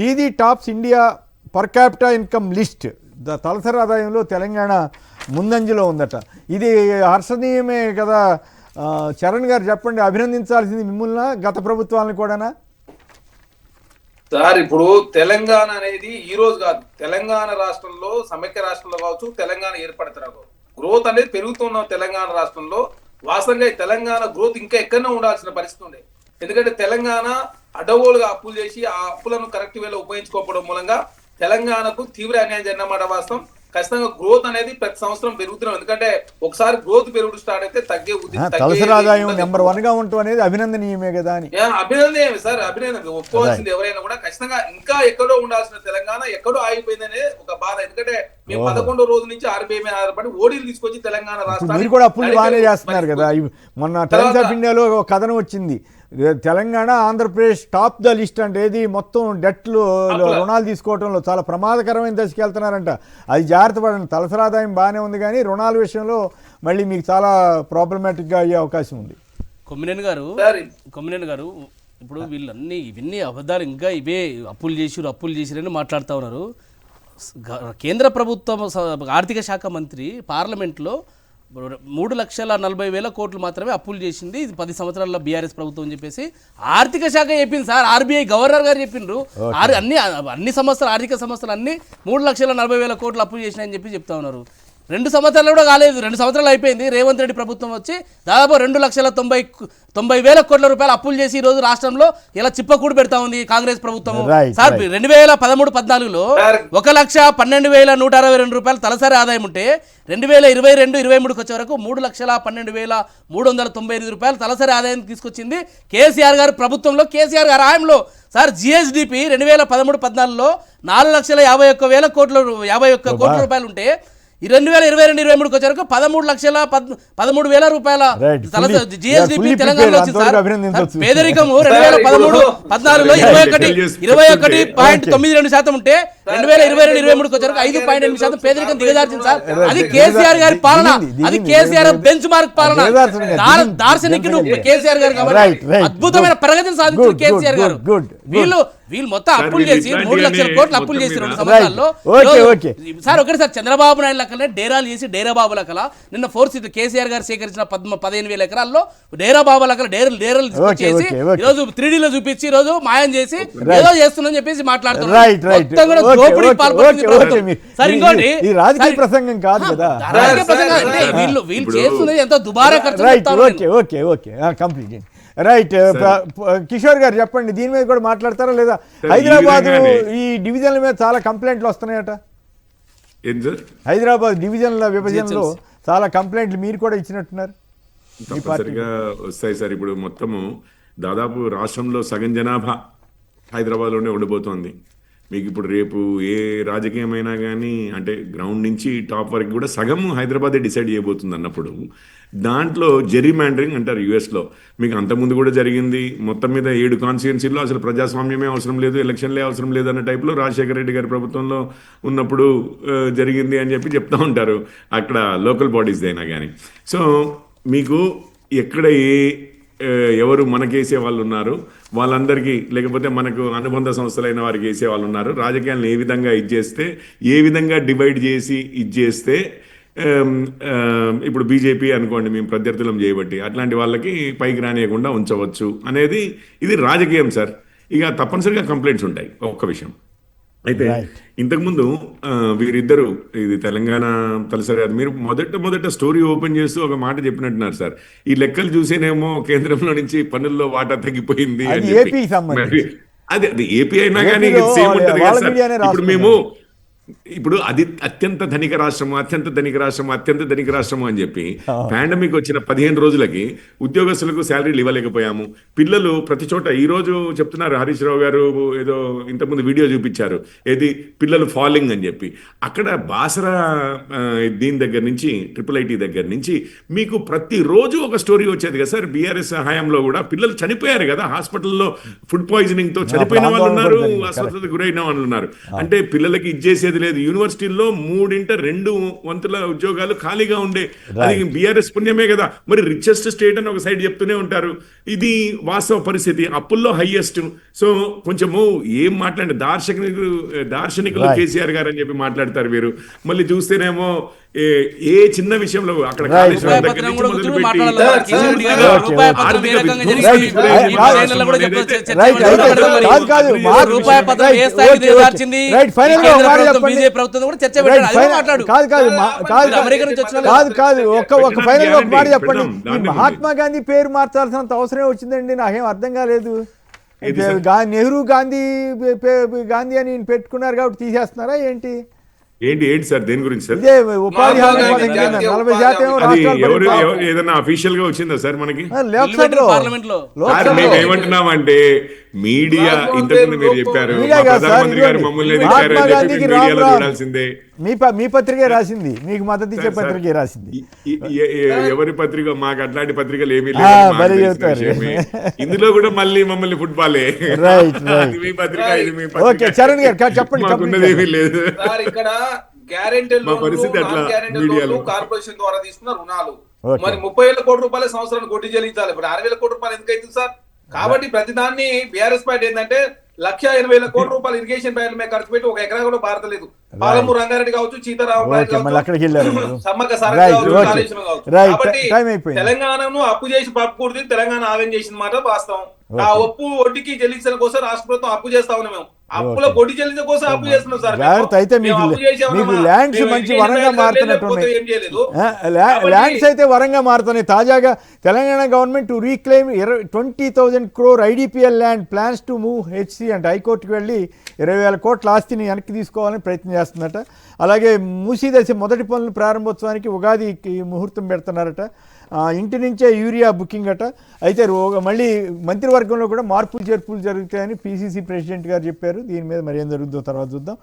TG tops India per capita income list తలసరి ఆదాయంలో తెలంగాణ ముందంజలో ఉందట. ఇది హర్షణీయమే కదా. చరణ్ గారు చెప్పండి, అభినందించాల్సింది మిమ్మల్ని గత ప్రభుత్వాలను కూడానా? సార్ ఇప్పుడు తెలంగాణ అనేది ఈ రోజు కాదు, తెలంగాణ రాష్ట్రంలో సమైక్య రాష్ట్రంలో కావచ్చు, తెలంగాణ ఏర్పడతారు గ్రోత్ అనేది పెరుగుతున్న తెలంగాణ రాష్ట్రంలో వాస్తవంగా తెలంగాణ గ్రోత్ ఇంకా ఎక్కడనే ఉండాల్సిన పరిస్థితి ఉండే. ఎందుకంటే తెలంగాణ అడ్డగోలుగా అప్పులు చేసి ఆ అప్పులను కరెక్ట్ వేలో ఉపయోగించుకోవడం మూలంగా తెలంగాణకు తీవ్ర అన్యాయం జరిగినమాట వాస్తవం. ఖచ్చితంగా గ్రోత్ అనేది ప్రతి సంవత్సరం పెరుగుతున్నాం. ఎందుకంటే ఒకసారి గ్రోత్ పెరుగుడు స్టార్ట్ అయితే తలసరి ఆదాయం నెంబర్ 1 గా ఉండటం అనేది అభినందనీయమే కదా అని. అభినందనమే సార్, అభినందన ఒప్పుకోవాల్సింది. ఎవరైనా కూడా ఖచ్చితంగా ఇంకా ఎక్కడో ఉండాల్సిన తెలంగాణ ఎక్కడో ఆగిపోయిందనే ఒక బాధ. ఎందుకంటే మేము 11వ రోజు నుంచి ఆర్బీఐ మీద ఆధారపడి ఓడీలు తీసుకొచ్చి తెలంగాణ రాష్ట్రాన్ని మీరు కూడా అప్పులు బాగానే చేస్తున్నారు కదా. మొన్న టైమ్స్ ఆఫ్ ఇండియాలో ఒక కథనం వచ్చింది, Telangana Andhra Pradesh top the list అంటే ఏది మొత్తం డెట్లు రుణాలు తీసుకోవడంలో చాలా ప్రమాదకరమైన దశకి వెళ్తున్నారంట. అది జాగ్రత్త పడండి. తలసరి ఆదాయం బాగానే ఉంది కానీ రుణాల విషయంలో మళ్ళీ మీకు చాలా ప్రాబ్లమాటిక్గా అయ్యే అవకాశం ఉంది. కొమ్మినేని గారు ఇప్పుడు ఇవన్నీ అబద్ధాలు, ఇంకా ఇవే అప్పులు చేసిరని మాట్లాడుతూ ఉన్నారు. కేంద్ర ప్రభుత్వం ఆర్థిక శాఖ మంత్రి పార్లమెంట్లో 3,40,000 కోట్లు మాత్రమే అప్పులు చేసింది, ఇది 10 సంవత్సరాల బీఆర్ఎస్ ప్రభుత్వం అని చెప్పేసి ఆర్థిక శాఖ చెప్పింది సార్. ఆర్బీఐ గవర్నర్ గారు చెప్పిండ్రు. అన్ని సంస్థలు, ఆర్థిక సంస్థలు అన్ని 3,40,000 కోట్లు అప్పులు చేసినాయని చెప్తా ఉన్నారు. 2 సంవత్సరాలు కూడా కాలేదు, 2 సంవత్సరాలు అయిపోయింది. రేవంత్ రెడ్డి ప్రభుత్వం వచ్చి దాదాపు 2,90,000 కోట్ల రూపాయలు అప్పులు చేసి ఈ రోజు రాష్ట్రంలో ఇలా చిప్పకూడు పెడతా ఉంది కాంగ్రెస్ ప్రభుత్వం. సార్ 2013-14లో 1,12,162 రూపాయలు తలసరి ఆదాయం ఉంటే 2022-23 వచ్చే వరకు 3,12,399 రూపాయలు తలసరి ఆదాయం తీసుకొచ్చింది కేసీఆర్ గారు ప్రభుత్వంలో, కేసీఆర్ గారు హయాంలో. సార్ జిఎస్డిపి 2013-14లో 4,51,000 కోట్ల రూపాయలు ఉంటే 2022-23 వచ్చారు 13,13,000 రూపాయల జిఎస్డిపి తెలంగాణలో వచ్చింది సార్. పేదరికము 2013-14లో 21.92% ఉంటే 2022-23 వచ్చారు 5.8% పేదరికం దిగజార్చింది సార్. అది కేసీఆర్ గారి పాలన, అది కేసీఆర్ బెంచ్ మార్క్ పాలన. దార్శనికుడు కేసీఆర్ గారు కాబట్టి అద్భుతమైన ప్రగతిని సాధించారు కేసీఆర్ గారు. వీళ్ళు మొత్తం అప్పులు చేసి 3,00,000 కోట్లు అప్పులు చేసి 2 సంవత్సరాల్లో సార్. ఒకటి సార్, చంద్రబాబు నాయుడు లెక్కలే డేరాలు చేసి డేరా బాబు లెక్కల నిన్న కేసీఆర్ గారు సేకరించిన 15,000 ఎకరాల్లో డేరా బాబు లెక్కల డేరాలు చేసి ఈరోజు 3D లో చూపించి ఈరోజు మాయం చేసి ఏదో చేస్తుందని చెప్పేసి మాట్లాడుతున్నారు. వీళ్ళు చేస్తున్నది ఎంతో దుబారా ఖర్చు. రైట్, కిషోర్ గారు చెప్పండి, దీని మీద కూడా మాట్లాడతారా లేదా? హైదరాబాద్ ఈ డివిజన్ల మీద చాలా కంప్లైంట్లు వస్తున్నాయట. హైదరాబాద్ డివిజన్ల విభజనలో చాలా కంప్లైంట్లు మీరు కూడా ఇచ్చినట్టున్నారు. తప్పనిసరిగా వస్తాయి సార్. ఇప్పుడు మొత్తము దాదాపు రాష్ట్రంలో సగం జనాభా హైదరాబాద్లోనే ఉండిపోతుంది. మీకు ఇప్పుడు రేపు ఏ రాజకీయమైనా కానీ అంటే గ్రౌండ్ నుంచి టాప్ వరకు కూడా సగం హైదరాబాదే డిసైడ్ చేయబోతుంది అన్నప్పుడు దాంట్లో జెర్రీమాండరింగ్ అంటారు యుఎస్లో. మీకు అంతకుముందు కూడా జరిగింది. మొత్తం మీద 7 కాన్స్టిట్యుయెన్సీల్లో అసలు ప్రజాస్వామ్యమే అవసరం లేదు, ఎలక్షన్లే అవసరం లేదు అన్న టైప్లో రాజశేఖర రెడ్డి గారి ప్రభుత్వంలో ఉన్నప్పుడు జరిగింది అని చెప్తూ ఉంటారు అక్కడ లోకల్ బాడీస్ అయినా కానీ. సో మీకు ఎక్కడ ఎవరు మనకేసే వాళ్ళు ఉన్నారు, వాళ్ళందరికీ లేకపోతే మనకు అనుబంధ సంస్థలైన వారికి వేసే వాళ్ళు ఉన్నారు. రాజకీయాలను ఏ విధంగా ఏ విధంగా డివైడ్ చేసి చేస్తే ఇప్పుడు బీజేపీ అనుకోండి, మేము ప్రత్యర్థులం చేయబట్టి అట్లాంటి వాళ్ళకి పైకి రానియకుండా ఉంచవచ్చు అనేది ఇది రాజకీయం సార్. ఇక తప్పనిసరిగా కంప్లైంట్స్ ఉంటాయి. ఒక్క విషయం అయితే, ఇంతకుముందు వీరిద్దరు ఇది తెలంగాణ తలసరి మీరు మొదట స్టోరీ ఓపెన్ చేస్తూ ఒక మాట చెప్పినట్టున్నారు సార్. ఈ లెక్కలు చూసేనేమో కేంద్రంలో నుంచి పన్నుల్లో వాటా తగ్గిపోయింది అని చెప్పి. అది ఏపీ అయినా కానీ సేమ్ ఉంటుంది కదా సార్. ఇప్పుడు అది అత్యంత ధనిక రాష్ట్రము అని చెప్పి పాండమిక్ వచ్చిన 15 రోజులకి ఉద్యోగస్తులకు శాలరీలు ఇవ్వలేకపోయాము. పిల్లలు ప్రతి చోట ఈ రోజు చెప్తున్నారు, హరీష్ రావు గారు ఏదో ఇంతకుముందు వీడియో చూపించారు, ఏది పిల్లలు ఫాలింగ్ అని చెప్పి. అక్కడ బాసరా దీని దగ్గర నుంచి IIIT దగ్గర నుంచి మీకు ప్రతిరోజు ఒక స్టోరీ వచ్చేది కదా సార్. బీఆర్ఎస్ హయాంలో కూడా పిల్లలు చనిపోయారు కదా, హాస్పిటల్లో ఫుడ్ పాయిజనింగ్ తో చనిపోయిన వాళ్ళు ఉన్నారు, అస్వస్థతకు గురైన వాళ్ళు ఉన్నారు. అంటే పిల్లలకి ఇచ్చేసేది లేదు, యూనివర్సిటీల్లో 2/3 ఉద్యోగాలు ఖాళీగా ఉండే. అది బీఆర్ఎస్ పుణ్యమే కదా. మరి రిచెస్ట్ స్టేట్ అని ఒక సైడ్ చెప్తూనే ఉంటారు. ఇది వాస్తవ పరిస్థితి, అప్పుల్లో హైయెస్ట్. సో కొంచెము ఏం మాట్లాడే దార్శనికులు కేసీఆర్ గారు అని చెప్పి మాట్లాడతారు వీరు. మళ్ళీ చూస్తేనేమో ఏ చిన్న విషయంలో అక్కడ కాళేశ్వరం దగ్గర నుంచి మొదలుపెట్టి ఆర్థిక బీజేపీ ప్రభుత్వం కూడా చర్చ పెట్టాడు. కాదు ఒక ఫైనల్ ఒక మాట చెప్పండి. మహాత్మా గాంధీ పేరు మార్చాల్సినంత అవసరమే వచ్చిందండి, నాకేం అర్థం కాలేదు. నెహ్రూ గాంధీ అని పెట్టుకున్నారు కాబట్టి తీసేస్తున్నారా ఏంటి? ఏంటి సార్, దేని గురించి సార్? ఇదే ఉపాధి హామీ పథకం 40% ఏదైనా అఫీషియల్ గా వచ్చిందా సార్ మనకి? పార్లమెంట్ లో మేము ఏమంటున్నామంటే మీడియా ఇంతకుముందు మీరు చెప్పారు ప్రధానమంత్రి గారు మమ్మల్ని మీడియాలో చూడాల్సిందే. మీ పత్రికే రాసింది, మీకు మద్దతు ఇచ్చే పత్రికే రాసింది. ఎవరి పత్రిక? మాకు అట్లాంటి పత్రికలు ఏమీ లేవు. ఇందులో కూడా మళ్ళీ మమ్మల్ని ఫుట్బాలే. మీ పత్రిక ఇది మీ పత్రిక. చరణ్ గారు చెప్పండి. మాకున్నది ఏమీ లేదు. ఇక్కడ గ్యారెంటీ మా పరిస్థితి అట్లా. మీడియాలో కార్పొరేషన్ ద్వారా తీసుకున్న రుణాలు మరి 30,000 కోట్ల రూపాయల సంవత్సరానికి వడ్డీ చెల్లించాలి. ఇప్పుడు 60,000 కోట్ల రూపాయలు ఎందుకు అవుతుంది సార్? కాబట్టి ప్రతిదాన్ని బీఆర్ఎస్ పార్టీ ఏంటంటే 1,80,000 కోట్ల రూపాయలు ఇరిగేషన్ బ్యాన్ మీద ఖర్చు పెట్టి ఒక ఎకరా కూడా భారతలేదు. పాలమూరు రంగారెడ్డి కావచ్చు, సమ్మక్క కాబట్టి తెలంగాణను అప్పు చేసి పప్పుకూడదు, తెలంగాణ ఆవేం చేసిన మాట వాస్తవం. ఆ అప్పు వడ్డీకి చెల్లించడం కోసం రాష్ట్ర ప్రభుత్వం అప్పు చేస్తా ఉన్నాం. మేము అప్పుల వడ్డీ చెల్లించడం కోసం అప్పు చేస్తున్నాం సార్. అయితే మీకు ల్యాండ్స్ మంచి వరంగా మారుతున్నట్టున్నాయి. ల్యాండ్స్ అయితే వరంగా మారుతున్నాయి. తాజాగా Telangana government to reclaim 20,000 crore IDPL land plans to move HC అంటే హైకోర్టుకు వెళ్ళి 20,000 కోట్ల ఆస్తిని వెనక్కి తీసుకోవాలని ప్రయత్నం చేస్తుందట. అలాగే మూసీదశ మొదటి పనుల ప్రారంభోత్సవానికి ఉగాదికి ముహూర్తం పెడుతున్నారట. ఇంటి నుంచే యూరియా బుకింగ్ అట. అయితే మళ్ళీ మంత్రివర్గంలో కూడా మార్పులు చేర్పులు జరుగుతాయని PCC ప్రెసిడెంట్ గారు చెప్పారు. దీని మీద మరి ఏం జరుగుతుందో తర్వాత చూద్దాం.